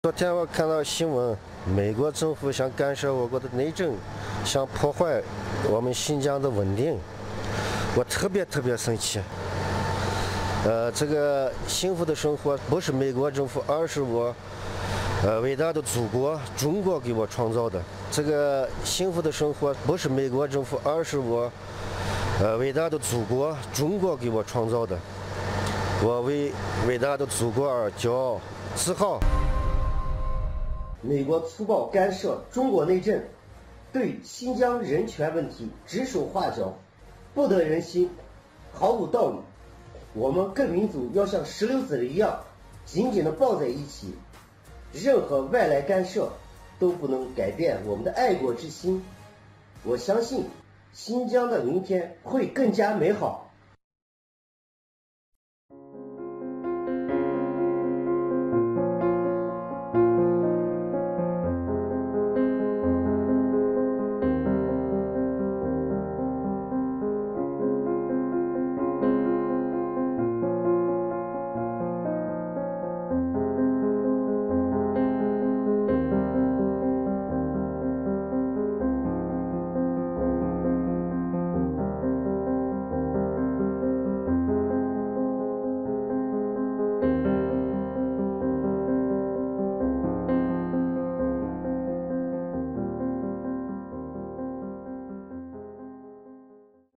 昨天我看到新闻，美国政府想干涉我国的内政，想破坏我们新疆的稳定，我特别生气。这个幸福的生活不是美国政府，而是我伟大的祖国中国给我创造的。这个幸福的生活不是美国政府，而是我伟大的祖国中国给我创造的。我为伟大的祖国而骄傲自豪。美国粗暴干涉中国内政，对新疆人权问题指手画脚，不得人心，毫无道理。我们各民族要像石榴籽一样紧紧地抱在一起，任何外来干涉都不能改变我们的爱国之心。我相信新疆的明天会更加美好。